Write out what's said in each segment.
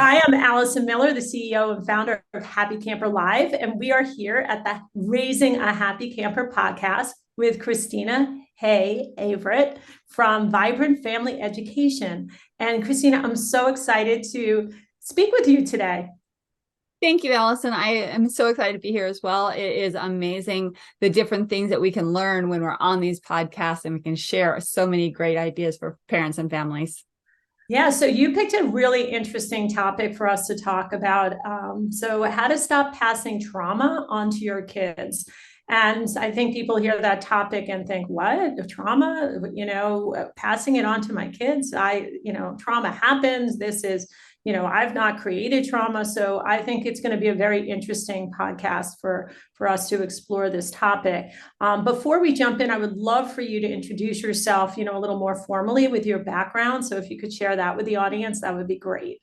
I am Allison Miller, the CEO and founder of Happy Camper Live, and we are here at the Raising a Happy Camper podcast with Kristina Heagh-Avritt from Vibrant Family Education. And Kristina, I'm so excited to speak with you today. Thank you, Allison. I am so excited to be here as well. It is amazing the different things that we can learn when we're on these podcasts, and we can share so many great ideas for parents and families. Yeah, so you picked a really interesting topic for us to talk about. So how to stop passing trauma onto your kids. And I think people hear that topic and think, what? Trauma? Passing it on to my kids. Trauma happens. This is, I've not created trauma. So I think it's going to be a very interesting podcast for us to explore this topic. Before we jump in, I would love for you to introduce yourself, a little more formally with your background. So if you could share that with the audience, that would be great.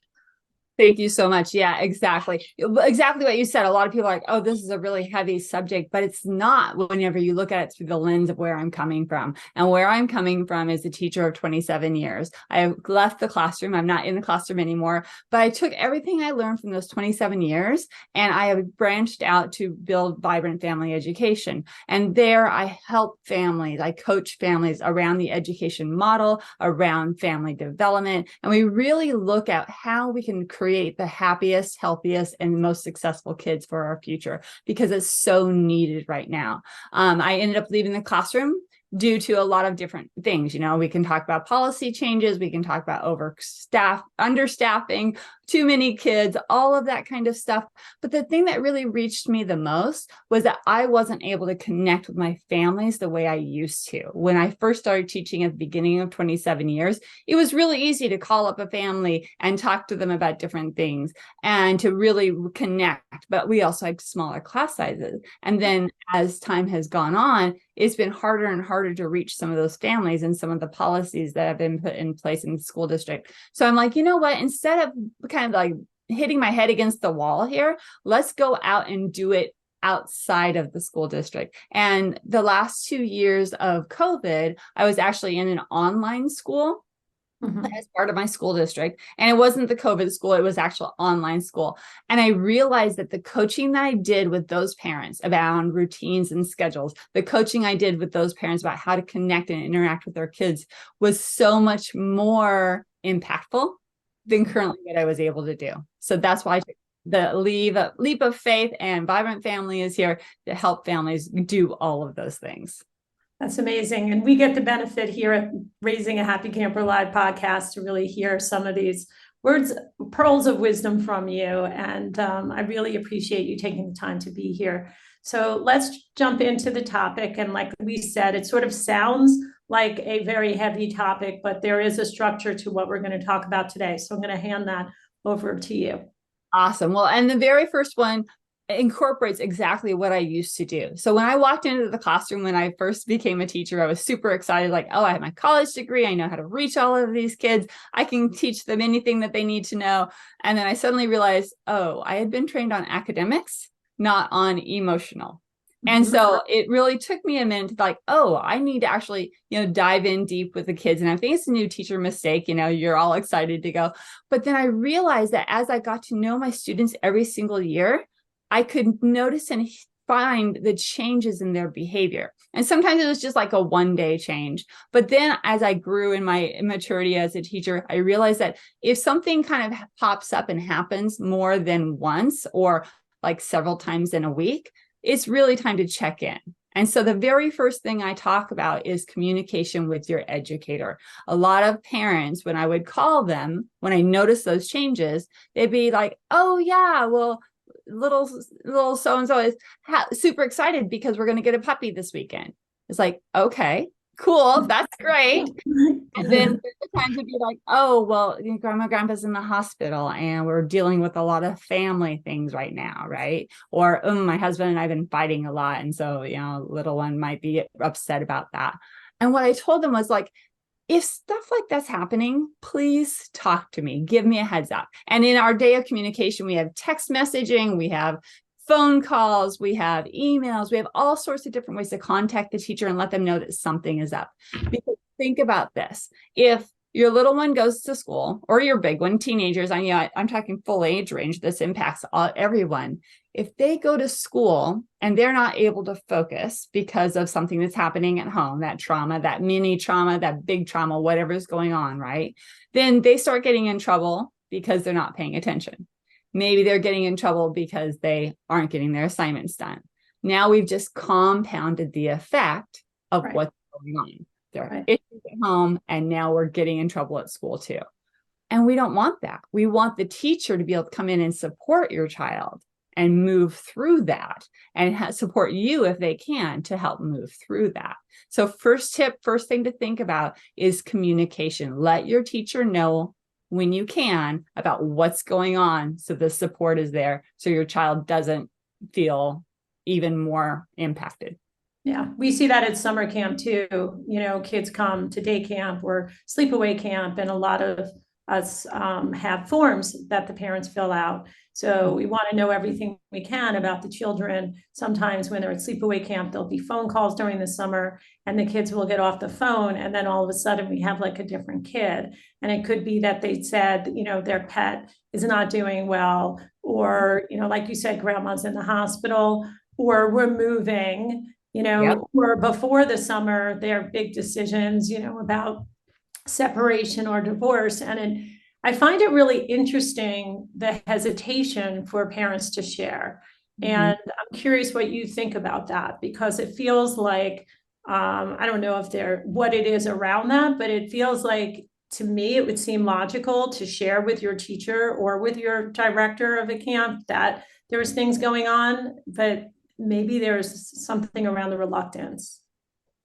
Thank you so much. Yeah, exactly. Exactly what you said. A lot of people are like, oh, this is a really heavy subject, but it's not whenever you look at it through the lens of where I'm coming from. And where I'm coming from is a teacher of 27 years. I left the classroom. I'm not in the classroom anymore, but I took everything I learned from those 27 years and I have branched out to build Vibrant Family Education. And there I help families, I coach families around the education model, around family development. And we really look at how we can create the happiest, healthiest, and most successful kids for our future, because it's so needed right now. I ended up leaving the classroom due to a lot of different things. We can talk about policy changes, we can talk about understaffing, too many kids, all of that kind of stuff. But the thing that really reached me the most was that I wasn't able to connect with my families the way I used to. When I first started teaching at the beginning of 27 years, it was really easy to call up a family and talk to them about different things and to really connect. But we also had smaller class sizes. And then as time has gone on, it's been harder and harder to reach some of those families and some of the policies that have been put in place in the school district. So I'm like, you know what, instead of kind of like hitting my head against the wall here, let's go out and do it outside of the school district. And the last 2 years of COVID, I was actually in an online school. As part of my school district. And it wasn't the COVID school, it was actual online school. And I realized that the coaching that I did with those parents about routines and schedules, the coaching I did with those parents about how to connect and interact with their kids was so much more impactful than currently what I was able to do. So that's why I took the leap of faith, and Vibrant Family is here to help families do all of those things. That's amazing. And we get the benefit here at Raising a Happy Camper Live podcast to really hear some of these words, pearls of wisdom from you. And I really appreciate you taking the time to be here. So let's jump into the topic. And like we said, it sort of sounds like a very heavy topic, but there is a structure to what we're going to talk about today. So I'm going to hand that over to you. Awesome. Well, and the very first one incorporates exactly what I used to do. So when I walked into the classroom, when I first became a teacher, I was super excited, like, oh, I have my college degree. I know how to reach all of these kids. I can teach them anything that they need to know. And then I suddenly realized, oh, I had been trained on academics, not on emotional. And so it really took me a minute to like, oh, I need to actually, dive in deep with the kids. And I think it's a new teacher mistake, you're all excited to go. But then I realized that as I got to know my students every single year, I could notice and find the changes in their behavior. And sometimes it was just like a one-day change. But then as I grew in my maturity as a teacher, I realized that if something kind of pops up and happens more than once or like several times in a week, it's really time to check in. And so the very first thing I talk about is communication with your educator. A lot of parents, when I would call them, when I noticed those changes, they'd be like, oh yeah, well, little so-and-so is super excited because we're going to get a puppy this weekend. It's like, okay, cool. That's great. And then there's the times to be like, oh, well, grandpa's in the hospital and we're dealing with a lot of family things right now. Right. Or my husband and I've been fighting a lot. And so, little one might be upset about that. And what I told them was like, if stuff like that's happening, please talk to me. Give me a heads up. And in our day of communication, we have text messaging, we have phone calls, we have emails, we have all sorts of different ways to contact the teacher and let them know that something is up. Because think about this. If your little one goes to school, or your big one, teenagers, I'm talking full age range. This impacts everyone. If they go to school and they're not able to focus because of something that's happening at home, that trauma, that mini trauma, that big trauma, whatever's going on, right? Then they start getting in trouble because they're not paying attention. Maybe they're getting in trouble because they aren't getting their assignments done. Now we've just compounded the effect of what's going on. There are issues at home, and now we're getting in trouble at school too. And we don't want that. We want the teacher to be able to come in and support your child and move through that, and support you if they can to help move through that. So first thing to think about is communication. Let your teacher know when you can about what's going on, so the support is there, so your child doesn't feel even more impacted. Yeah, we see that at summer camp too. You know, kids come to day camp or sleepaway camp, and a lot of us have forms that the parents fill out. So we want to know everything we can about the children. Sometimes when they're at sleepaway camp, there'll be phone calls during the summer, and the kids will get off the phone, and then all of a sudden we have like a different kid. And it could be that they said, you know, their pet is not doing well, or, you know, like you said, grandma's in the hospital, or we're moving, you know, or before the summer, there are big decisions, you know, about separation or divorce. I find it really interesting, the hesitation for parents to share. And I'm curious what you think about that, because it feels like, I don't know if what it is around that, but it feels like, to me, it would seem logical to share with your teacher or with your director of a camp that there's things going on, but maybe there's something around the reluctance.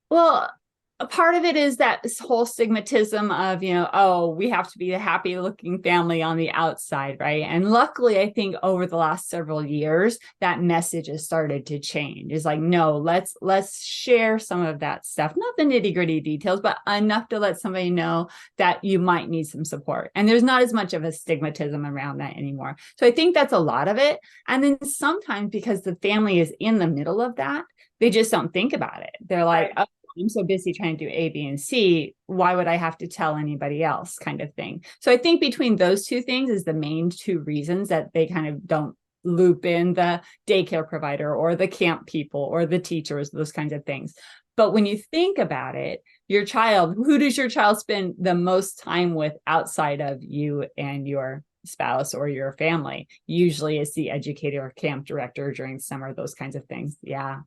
Well, a part of it is that this whole stigmatism of, you know, oh, we have to be a happy looking family on the outside, right? And luckily, I think over the last several years, that message has started to change. It's like, no, let's share some of that stuff, not the nitty gritty details, but enough to let somebody know that you might need some support. And there's not as much of a stigmatism around that anymore. So I think that's a lot of it. And then sometimes, because the family is in the middle of that, they just don't think about it. They're like, oh, I'm so busy trying to do A, B, and C. Why would I have to tell anybody else, kind of thing? So I think between those two things is the main two reasons that they kind of don't loop in the daycare provider or the camp people or the teachers, those kinds of things. But when you think about it, your child, who does your child spend the most time with outside of you and your spouse or your family? Usually it's the educator or camp director during summer, those kinds of things. Yeah.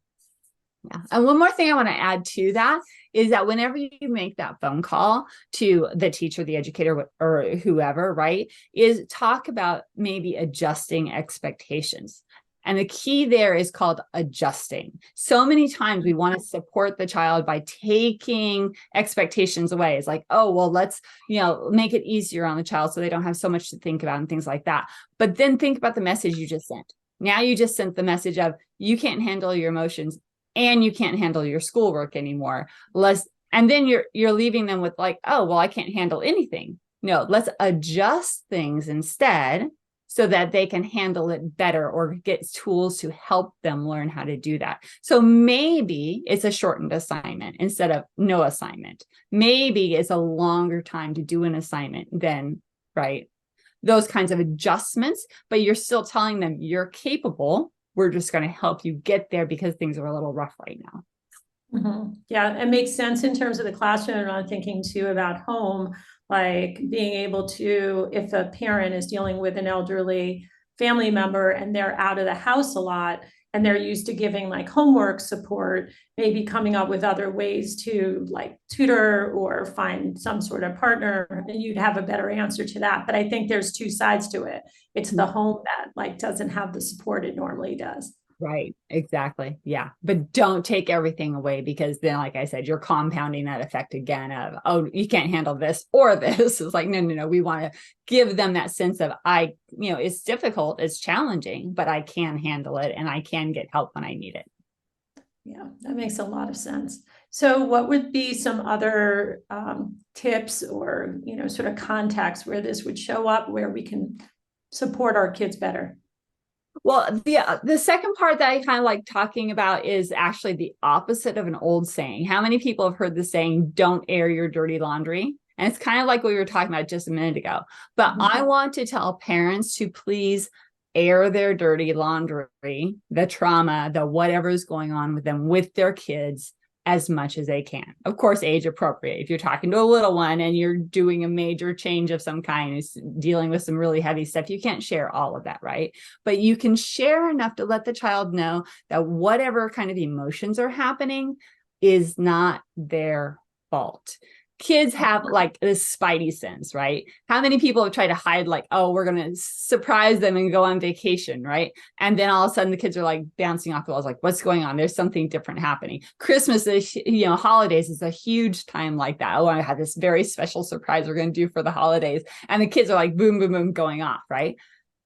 And one more thing I want to add to that is that whenever you make that phone call to the teacher, the educator, or whoever, right, is talk about maybe adjusting expectations. And the key there is called adjusting. So many times we want to support the child by taking expectations away. It's like, oh, well, let's, you know, make it easier on the child so they don't have so much to think about and things like that. But then think about the message you just sent. Now you just sent the message of, you can't handle your emotions and you can't handle your schoolwork anymore. And then you're leaving them with like, oh, well, I can't handle anything. No, let's adjust things instead so that they can handle it better or get tools to help them learn how to do that. So maybe it's a shortened assignment instead of no assignment. Maybe it's a longer time to do an assignment than, right? Those kinds of adjustments, but you're still telling them you're capable. We're just going to help you get there because things are a little rough right now. Yeah, it makes sense in terms of the classroom. And I'm thinking too about home, like being able to, if a parent is dealing with an elderly family member and they're out of the house a lot and they're used to giving like homework support, maybe coming up with other ways to like tutor or find some sort of partner, and you'd have a better answer to that. But I think there's two sides to it. It's the home that like doesn't have the support it normally does. Right. Exactly. Yeah. But don't take everything away, because then, like I said, you're compounding that effect again of, oh, you can't handle this or this. It's like, no. We want to give them that sense of, it's difficult, it's challenging, but I can handle it and I can get help when I need it. Yeah, that makes a lot of sense. So what would be some other tips or, sort of contexts where this would show up, where we can support our kids better? Well, the second part that I kind of like talking about is actually the opposite of an old saying. How many people have heard the saying, don't air your dirty laundry? And it's kind of like what we were talking about just a minute ago. But I want to tell parents to please air their dirty laundry, the trauma, the whatever's going on with them, with their kids as much as they can. Of course, age appropriate. If you're talking to a little one and you're doing a major change of some kind, is dealing with some really heavy stuff, you can't share all of that, right? But you can share enough to let the child know that whatever kind of emotions are happening is not their fault. Kids have like this spidey sense, right? How many people have tried to hide, like, oh, we're going to surprise them and go on vacation, right? And then all of a sudden the kids are like bouncing off the walls, like, what's going on? There's something different happening. Christmas is, holidays is a huge time like that. Oh, I had this very special surprise we're going to do for the holidays. And the kids are like, boom, boom, boom, going off, right?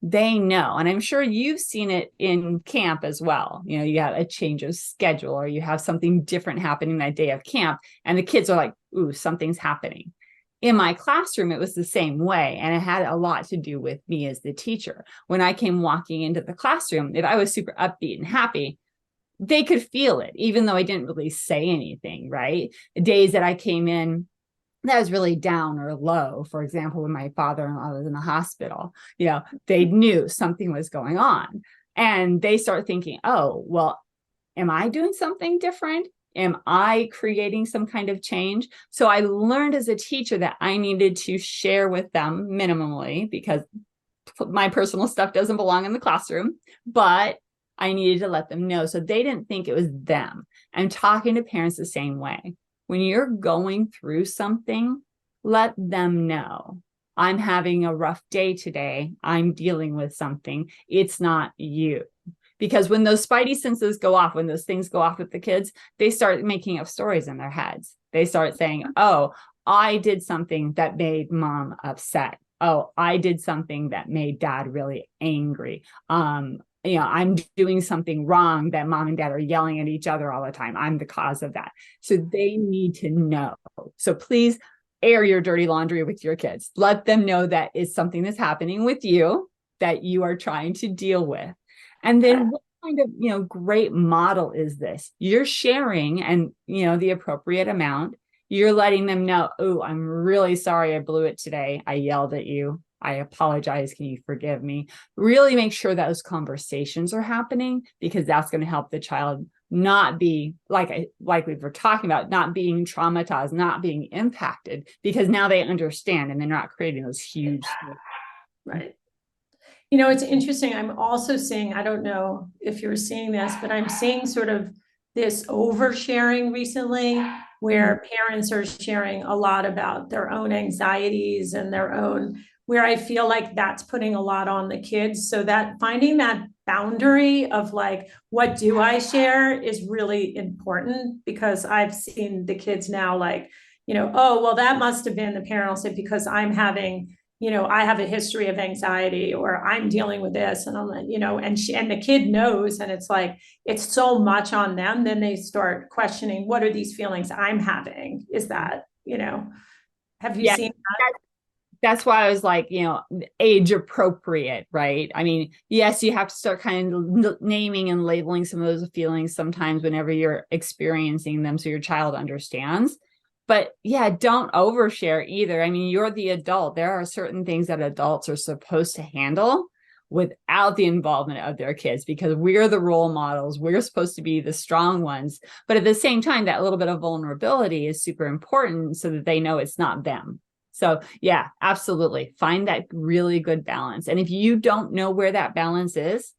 They know. And I'm sure you've seen it in camp as well. You have a change of schedule, or you have something different happening that day of camp, and the kids are like, ooh, something's happening. In my classroom, it was the same way. And it had a lot to do with me as the teacher. When I came walking into the classroom, if I was super upbeat and happy, they could feel it, even though I didn't really say anything, right? The days that I came in that was really down or low, for example, when my father-in-law was in the hospital, they knew something was going on. And they start thinking, oh, well, am I doing something different? Am I creating some kind of change? So I learned as a teacher that I needed to share with them minimally, because my personal stuff doesn't belong in the classroom, but I needed to let them know so they didn't think it was them. I'm talking to parents the same way. When you're going through something, let them know. I'm having a rough day today. I'm dealing with something. It's not you. Because when those spidey senses go off, when those things go off with the kids, they start making up stories in their heads. They start saying, oh, I did something that made mom upset. Oh, I did something that made dad really angry. I'm doing something wrong that mom and dad are yelling at each other all the time. I'm the cause of that. So they need to know. So please air your dirty laundry with your kids. Let them know that it's something that's happening with you that you are trying to deal with. And then what kind of, great model is this? You're sharing and, the appropriate amount. You're letting them know, oh, I'm really sorry I blew it today. I yelled at you. I apologize. Can you forgive me? Really make sure those conversations are happening, because that's going to help the child not be like we were talking about, not being traumatized, not being impacted, because now they understand and they're not creating those huge. Right. It's interesting. I'm also seeing, I don't know if you're seeing this, but I'm seeing sort of this oversharing recently, where parents are sharing a lot about their own anxieties and their own, where I feel like that's putting a lot on the kids. So that finding that boundary of like, what do I share is really important, because I've seen the kids now like, oh, well, that must have been, the parent will say, because I'm having, I have a history of anxiety, or I'm dealing with this, and I'm like, and the kid knows, and it's like, it's so much on them. Then they start questioning, what are these feelings I'm having? Is that, have you seen that? That's why I was like, age appropriate, right? I mean, yes, you have to start kind of naming and labeling some of those feelings sometimes whenever you're experiencing them, so your child understands. But yeah, don't overshare either. I mean, you're the adult. There are certain things that adults are supposed to handle without the involvement of their kids, because we're the role models. We're supposed to be the strong ones. But at the same time, that little bit of vulnerability is super important, so that they know it's not them. So yeah, absolutely. Find that really good balance. And if you don't know where that balance is,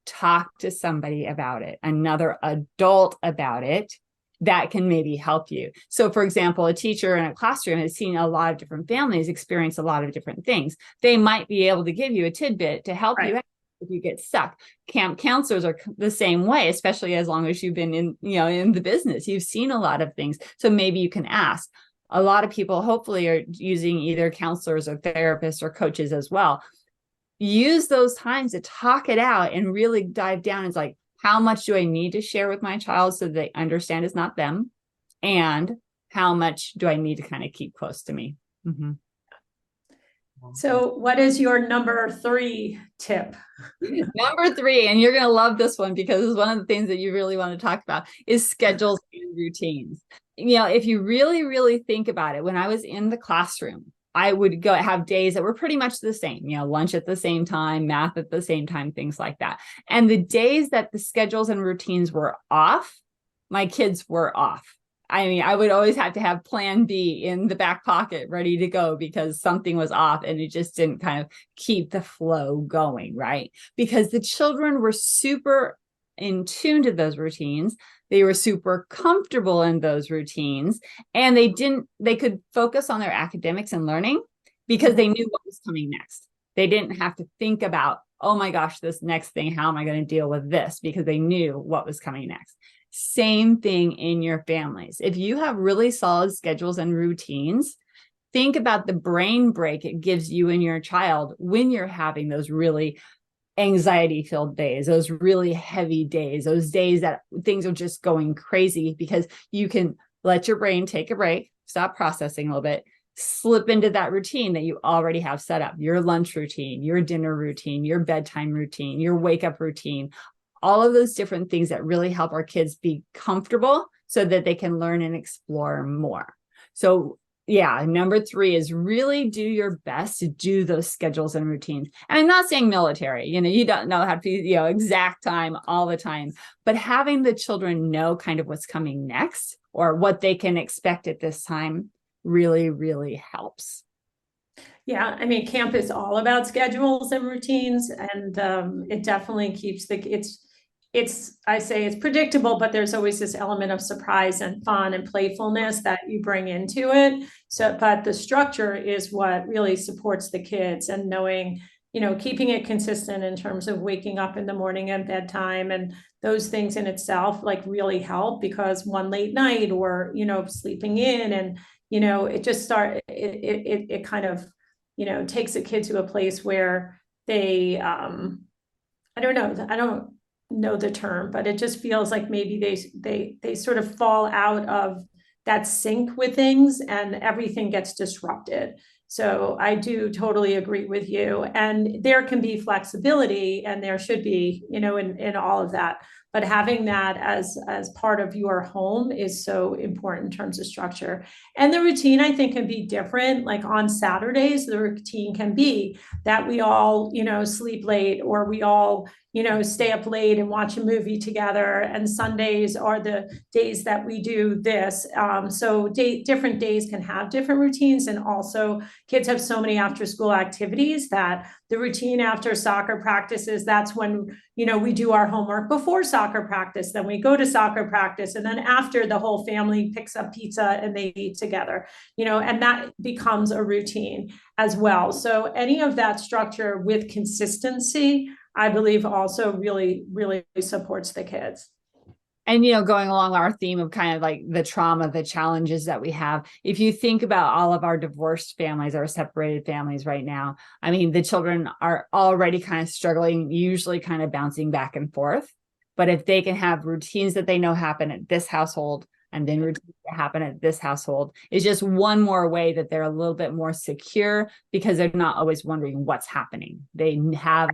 talk to somebody about it, another adult about it, that can maybe help you. So for example, a teacher in a classroom has seen a lot of different families experience a lot of different things. They might be able to give you a tidbit to help you out if you get stuck. Camp counselors are the same way, especially as long as you've been in the business. You've seen a lot of things. So maybe you can ask. A lot of people hopefully are using either counselors or therapists or coaches as well. Use those times to talk it out and really dive down. It's like, how much do I need to share with my child so they understand it's not them? And how much do I need to kind of keep close to me? Mm-hmm. So what is your number 3 tip? Number 3, and you're going to love this one, because it's one of the things that you really want to talk about, is schedules and routines. if you really, really think about it, when I was in the classroom, I would go have days that were pretty much the same, lunch at the same time, math at the same time, things like that. And the days that the schedules and routines were off, my kids were off. I mean, I would always have to have plan B in the back pocket ready to go because something was off and it just didn't kind of keep the flow going, right? Because the children were super in tune to those routines. They were super comfortable in those routines, and they could focus on their academics and learning because they knew what was coming next. They didn't have to think about, oh my gosh, this next thing, how am I going to deal with this? Because they knew what was coming next. Same thing in your families. If you have really solid schedules and routines, think about the brain break it gives you and your child when you're having those really anxiety-filled days, those really heavy days, those days that things are just going crazy, because you can let your brain take a break, stop processing a little bit, slip into that routine that you already have set up, your lunch routine, your dinner routine, your bedtime routine, your wake-up routine, all of those different things that really help our kids be comfortable so that they can learn and explore more. So yeah, number 3 is really do your best to do those schedules and routines. And I'm not saying military, you don't know how to be, exact time all the time, but having the children know kind of what's coming next or what they can expect at this time really, really helps. Yeah, I mean, camp is all about schedules and routines, and it definitely keeps I say it's predictable, but there's always this element of surprise and fun and playfulness that you bring into it. So, but the structure is what really supports the kids, and knowing, keeping it consistent in terms of waking up in the morning and bedtime, and those things in itself like really help, because one late night or, sleeping in, and, it just it kind of, takes a kid to a place where they, I don't know the term, but it just feels like maybe they sort of fall out of that sync with things and everything gets disrupted. So I do totally agree with you. And there can be flexibility, and there should be, in all of that. But having that as part of your home is so important in terms of structure. And the routine, I think, can be different. Like on Saturdays, the routine can be that we all, sleep late, or we all, stay up late and watch a movie together. And Sundays are the days that we do this. So different days can have different routines. And also kids have so many after school activities that the routine after soccer practices, that's when, we do our homework before soccer practice, then we go to soccer practice. And then after, the whole family picks up pizza and they eat together, and that becomes a routine as well. So any of that structure with consistency, I believe, also really, really supports the kids. And, going along our theme of kind of like the trauma, the challenges that we have, if you think about all of our divorced families, our separated families right now, I mean, the children are already kind of struggling, usually kind of bouncing back and forth. But if they can have routines that they know happen at this household, and then routines that happen at this household, is just one more way that they're a little bit more secure, because they're not always wondering what's happening. They have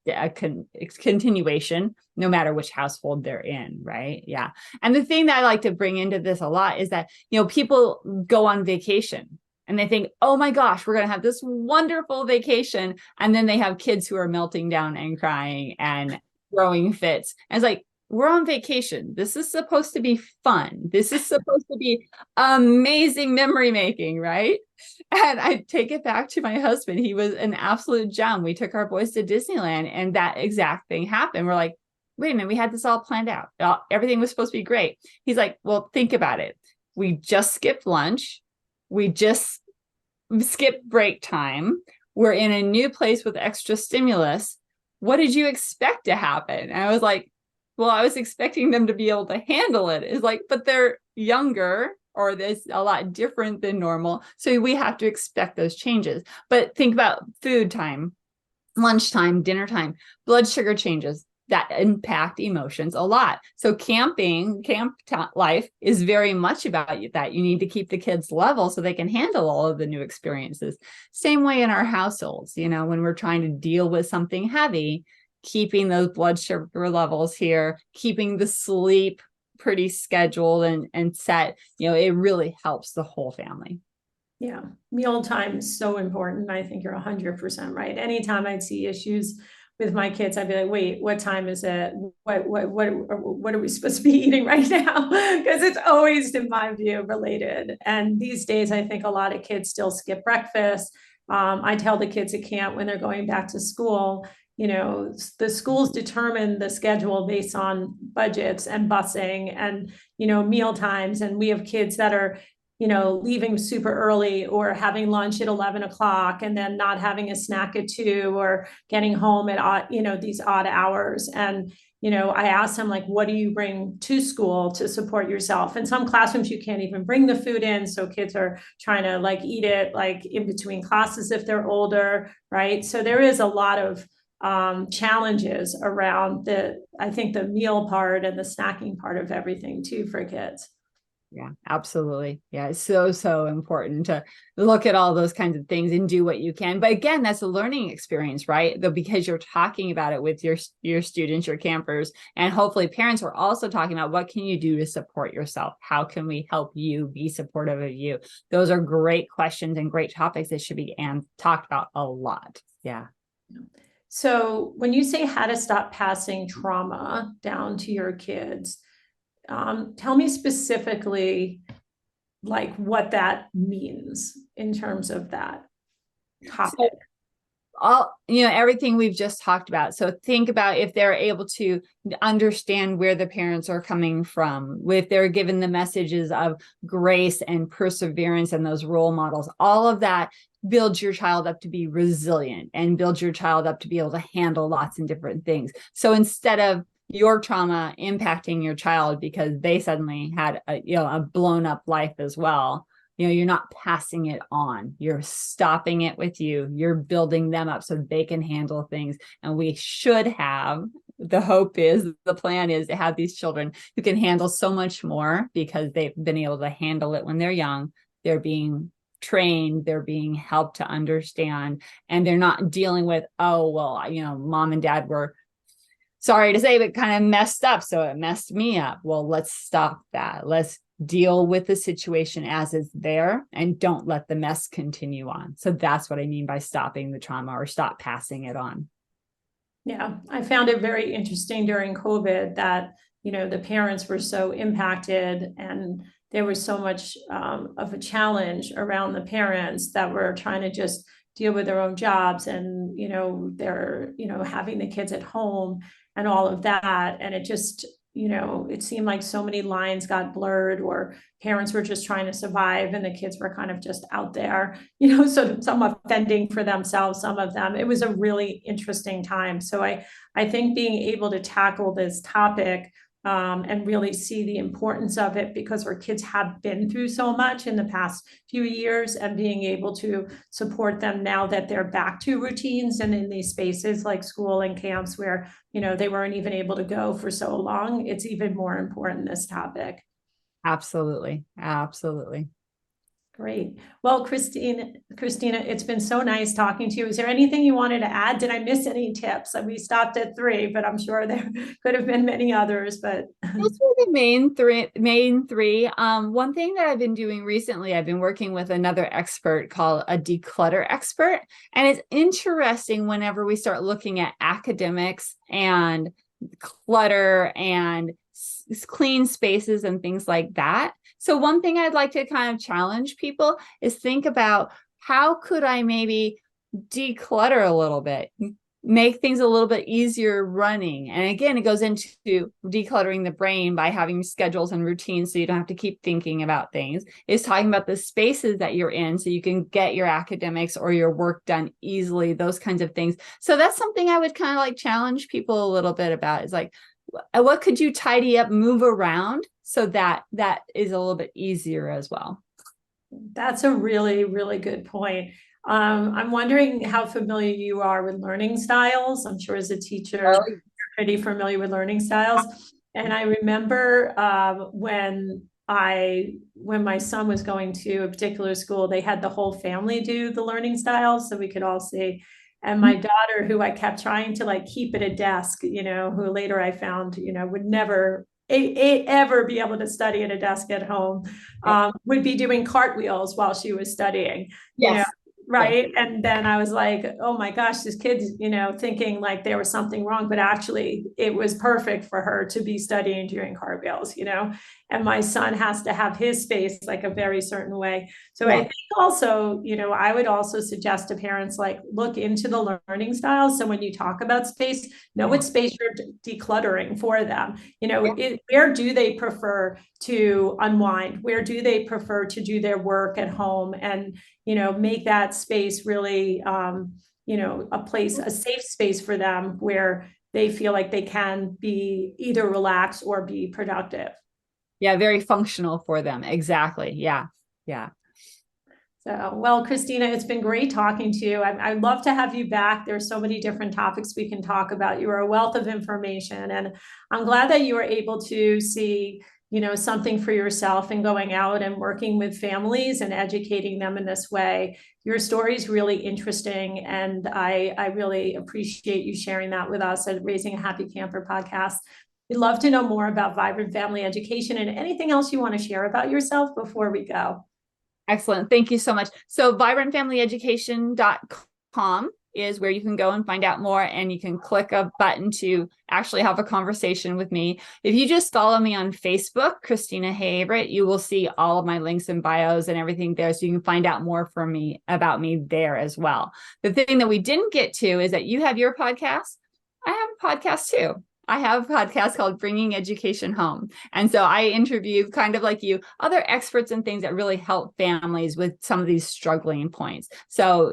a continuation no matter which household they're in, right? Yeah. And the thing that I like to bring into this a lot is that, people go on vacation and they think, oh my gosh, we're going to have this wonderful vacation. And then they have kids who are melting down and crying and throwing fits. And it's like, we're on vacation. This is supposed to be fun. This is supposed to be amazing memory making, right? And I take it back to my husband. He was an absolute gem. We took our boys to Disneyland and that exact thing happened. We're like, wait a minute, we had this all planned out. Everything was supposed to be great. He's like, well, think about it. We just skipped lunch. We just skipped break time. We're in a new place with extra stimulus. What did you expect to happen? And I was like, well, I was expecting them to be able to handle it. It's like, but they're younger, or there's a lot different than normal. So we have to expect those changes. But think about food time, lunchtime, dinner time, blood sugar changes that impact emotions a lot. So camp life is very much about that. You need to keep the kids level so they can handle all of the new experiences. Same way in our households, when we're trying to deal with something heavy, keeping those blood sugar levels here, keeping the sleep pretty scheduled and set, it really helps the whole family. Yeah, meal time is so important. I think you're 100% right. Anytime I'd see issues with my kids, I'd be like, wait, what time is it? What are we supposed to be eating right now? Because it's always, in my view, related. And these days, I think a lot of kids still skip breakfast. I tell the kids at camp when they're going back to school, the schools determine the schedule based on budgets and busing and, meal times. And we have kids that are leaving super early or having lunch at 11 o'clock and then not having a snack at 2 or getting home at, these odd hours. And, I asked them, like, what do you bring to school to support yourself? In some classrooms, you can't even bring the food in. So kids are trying to eat it in between classes if they're older, right? So there is a lot of challenges around I think the meal part and the snacking part of everything too for kids. Yeah, absolutely. Yeah, it's so important to look at all those kinds of things and do what you can. But again, that's a learning experience, right? Because you're talking about it with your students, your campers, and hopefully parents are also talking about what can you do to support yourself? How can we help you be supportive of you? Those are great questions and great topics that should be talked about a lot. Yeah. So when you say how to stop passing trauma down to your kids, tell me specifically what that means in terms of that topic. Everything we've just talked about. So think about if they're able to understand where the parents are coming from, if they're given the messages of grace and perseverance and those role models, all of that builds your child up to be resilient and builds your child up to be able to handle lots of different things. So instead of your trauma impacting your child because they suddenly had a blown up life as well, you're not passing it on. You're stopping it with you. You're building them up so they can handle things. And we should have, the plan is to have these children who can handle so much more because they've been able to handle it when they're young. They're being trained, they're being helped to understand, and they're not dealing with, mom and dad were, sorry to say, but kind of messed up, so it messed me up. Well, let's stop that. Let's deal with the situation as it's there and don't let the mess continue on. So that's what I mean by stopping the trauma or stop passing it on. Yeah, I found it very interesting during COVID that, the parents were so impacted and there was so much of a challenge around the parents that were trying to just deal with their own jobs and, they're, having the kids at home and all of that. And it just, it seemed like so many lines got blurred or parents were just trying to survive and the kids were kind of just out there, so some fending for themselves, some of them. It was a really interesting time. So I think being able to tackle this topic and really see the importance of it because our kids have been through so much in the past few years and being able to support them now that they're back to routines and in these spaces like school and camps where, they weren't even able to go for so long. It's even more important, this topic. Absolutely. Absolutely. Great. Well, Kristina, it's been so nice talking to you. Is there anything you wanted to add? Did I miss any tips? We stopped at 3, but I'm sure there could have been many others, but those were the main three. One thing that I've been doing recently, I've been working with another expert called a declutter expert. And it's interesting whenever we start looking at academics and clutter and clean spaces and things like that. So one thing I'd like to kind of challenge people is think about how could I maybe declutter a little bit, make things a little bit easier running. And again, it goes into decluttering the brain by having schedules and routines so you don't have to keep thinking about things. It's talking about the spaces that you're in so you can get your academics or your work done easily, those kinds of things. So that's something I would kind of challenge people a little bit about is what could you tidy up, move around so that is a little bit easier as well. That's a really, really good point. I'm wondering how familiar you are with learning styles. I'm sure as a teacher, you're pretty familiar with learning styles. And I remember when my son was going to a particular school, they had the whole family do the learning styles so we could all see. And my daughter, who I kept trying to keep at a desk, who later I found, would never ever be able to study at a desk at home, would be doing cartwheels while she was studying, you know, Yes. right? And then I was like, oh my gosh, this kid's, thinking like there was something wrong, but actually it was perfect for her to be studying doing cartwheels, and my son has to have his space like a very certain way. So I think also, I would also suggest to parents, like, look into the learning styles. So when you talk about space, know what space you're decluttering for them. Where do they prefer to unwind? Where do they prefer to do their work at home? And, make that space really, a safe space for them where they feel like they can be either relaxed or be productive. Yeah, very functional for them. Exactly. Yeah. Yeah. So, well, Kristina, it's been great talking to you. I'd love to have you back. There's so many different topics we can talk about. You are a wealth of information, and I'm glad that you were able to see, something for yourself and going out and working with families and educating them in this way. Your story is really interesting, and I really appreciate you sharing that with us at Raising a Happy Camper podcast. We'd love to know more about vibrant family education and anything else you want to share about yourself before we go. Excellent. Thank you so much. So vibrantfamilyeducation.com is where you can go and find out more, and you can click a button to actually have a conversation with me. If you just follow me on Facebook, Kristina Heagh-Avritt, you will see all of my links and bios and everything there, so you can find out more from me about me there as well. The thing that we didn't get to is that you have your podcast. I have a podcast too. I have a podcast called Bringing Education Home. And so I interview, kind of like you, other experts and things that really help families with some of these struggling points. So,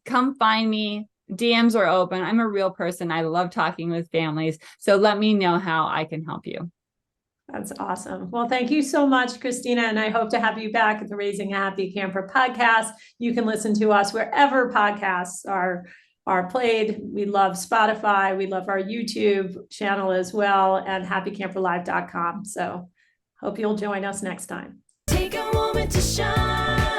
come find me. DMs are open. I'm a real person. I love talking with families. So let me know how I can help you. That's awesome. Well, thank you so much, Kristina. And I hope to have you back at the Raising a Happy Camper podcast. You can listen to us wherever podcasts are played. We love Spotify. We love our YouTube channel as well, and happycamperlive.com. So hope you'll join us next time. Take a moment to shine.